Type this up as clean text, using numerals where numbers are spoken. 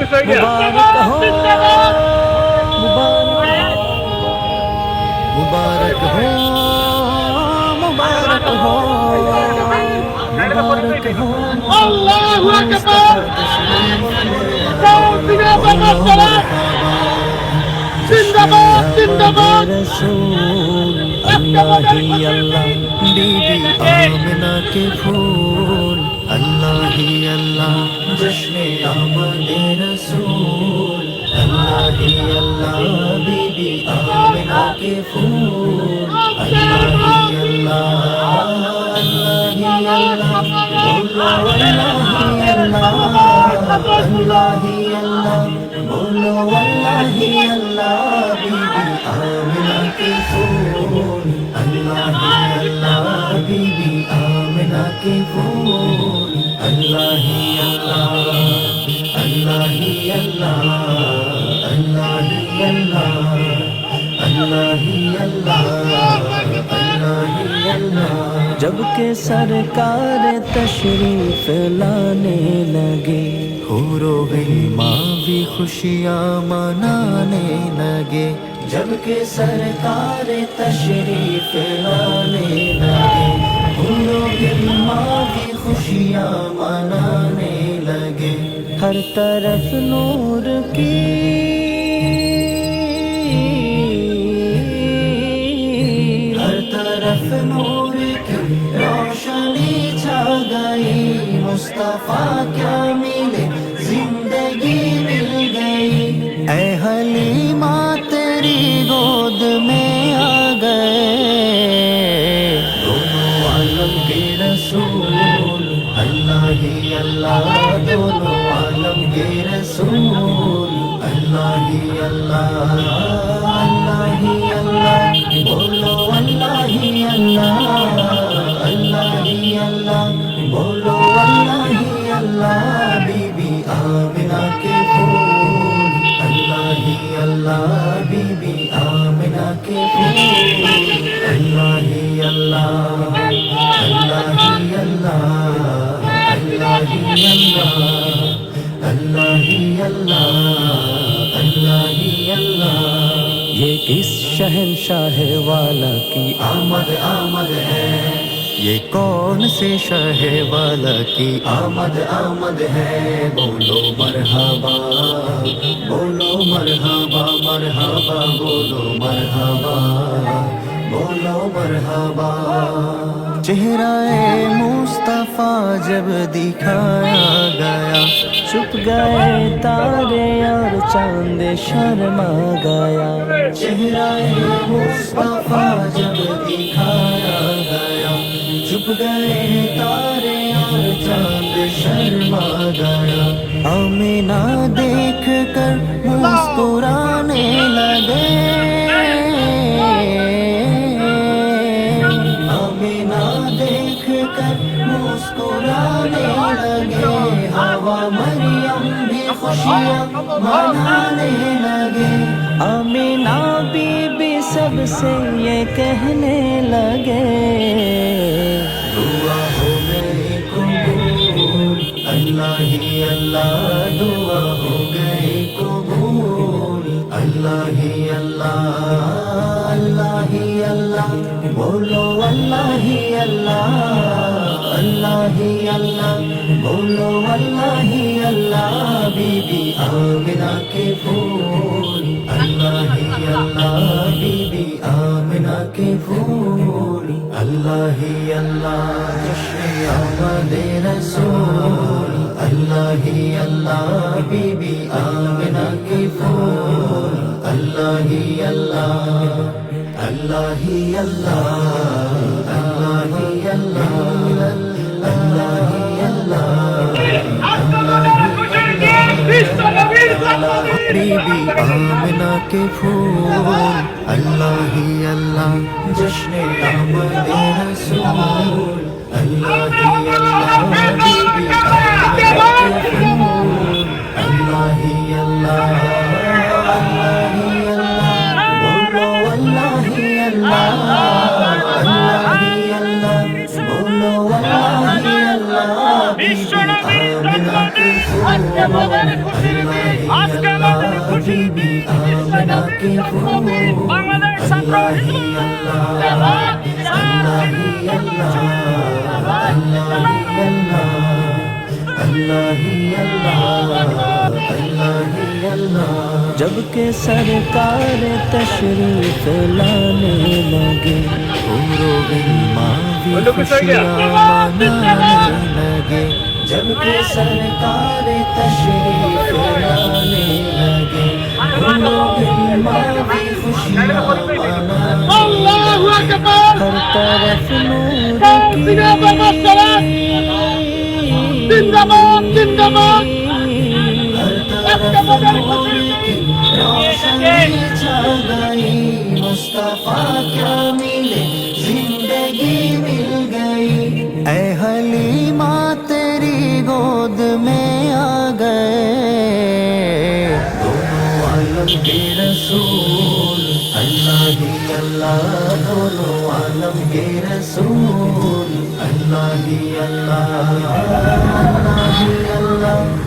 मुबारक हो, मुबारक हो, मुबारक हो, मुबारक हो। अल्लाहु अकबर। जिंदाबाद जिंदाबाद रसूल अल्लाह ही अल्लाह बीबी आमिना के फूल अल्लाह ही अल्लाह जश्न आमद रसूल अल्लाह ही अल्लाह बीबी आमिना के फूल अल्लाह ही अल्लाह अल्लाह ही अल्लाह बोलो अल्लाह ही अल्लाह अल्लाह ही अल्लाह बोलो अल्लाह ही अल्लाह बीबी आमिना के फूल अल्लाह ही अल्लाह बीबी आमिना के फूल अल्लाह ही अल्लाह अल्लाह ही अल्लाह अल्लाह ही अल्लाह अल्लाह ही अल्लाह अल्लाह ही अल्लाह। जब के सरकार तशरीफ लाने लगे हूरो गिल्मा भी खुशियाँ मनाने लगे। जब के सरकार तशरीफ लाने लगे हूरो गिल्मा भी खुशियाँ मनाने लगे। हर तरफ नूर की हर तरफ नूर की रोशनी छा गई। मुस्तफा क्या मिले जिंदगी मिल गई। ऐ हलीमा तेरी गोद में आ गए दोनों आलम के रसूल अल्लाह ही अल्लाह दोनों आलम के रसूल अल्लाह ही अल्लाह अल्लाह ही अल्लाह बोलो अल्लाह ही अल्लाह अल्लाह ही अल्लाह बोलो अल्लाह ही अल्लाह बीबी आमिना के फूल अल्लाह ही अल्लाह बीबी आमिना के फूल अल्लाह ही अल्लाह अल्लाह ही अल्लाह अल्लाह ही अल्लाह अल्लाह ही अल्लाह अल्लाह ही अल्लाह। ये किस शहंशाह वाला की आमद आमद है। ये कौन से शह वाला की आमद आमद है। बोलो मरहबा बोलो मरहबा मरहबा बोलो मरहबा बोलो मरहबा। चेहरा-ए मुस्तफा जब दिखाया गया छुप गए तारे और चांद शर्मा गया। चेहरा-ए मुस्तफा जब दिखाया गया छुप गए तारे और चांद शर्मा गया। आमिना देख कर मुस्कुराने लगे आमिना देख कर मुस्कुराने लगे। हवा मरियम भी खुशियाँ मनाने लगे। आमिना बीबी सबसे ये कहने लगे दुआ हो गई कबूल अल्लाह ही अल्लाह दुआ हो गई कबूल अल्लाह ही अल्लाह अल्लाह ही अल्लाह बोलो अल्लाह ही अल्लाह अल्लाह ही अल्लाह बोलो अल्लाह ही अल्लाह बीबी आमिना के फूल अल्लाह ही अल्लाह बीबी आमिना के फूल अल्लाह ही अल्लाह जश्न आमद रसूल अल्लाह ही अल्लाह बीबी आमिना के फूल अल्लाह ही अल्लाह अल्लाह ही अल्लाह अल्लाह ही अल्लाह अल्लाह ही अल्लाह बीबी आमिना के फूल अल्लाह ही अल्लाह जश्न आमद रसूल अल्लाह ही अल्लाह बीबी आमिना के फूल अल्लाह ही अल्लाह अल्लाह ही अल्लाह बोलो अल्लाह ही अल्लाह अल्लाह ही अल्लाह बोलो अल्लाह ही अल्लाह बीबी आमिना के फूल अल्लाह আজকে আমাদের খুশি বাংলাদেশ ছাত্র जब के सरकार तशरीफ लाने लगे उम्रों माँ भी खुशियाँ मनाने लगे जब के सरकार तशरीफ लाने लगे उम्रों माँ भी खुशियाँ मनाने लगे हर तरफ नूर की जिंदाबाद जिंदाबाद मुस्तफा क्या मिले जिंदगी मिल गई ऐ हलीमा तेरी गोद में आ गए दोनों आलम के रसूल अल्लाह ही अल्लाह दोनों आलम के रसूल अल्लाह ही अल्लाह अल्लाह ही अल्लाह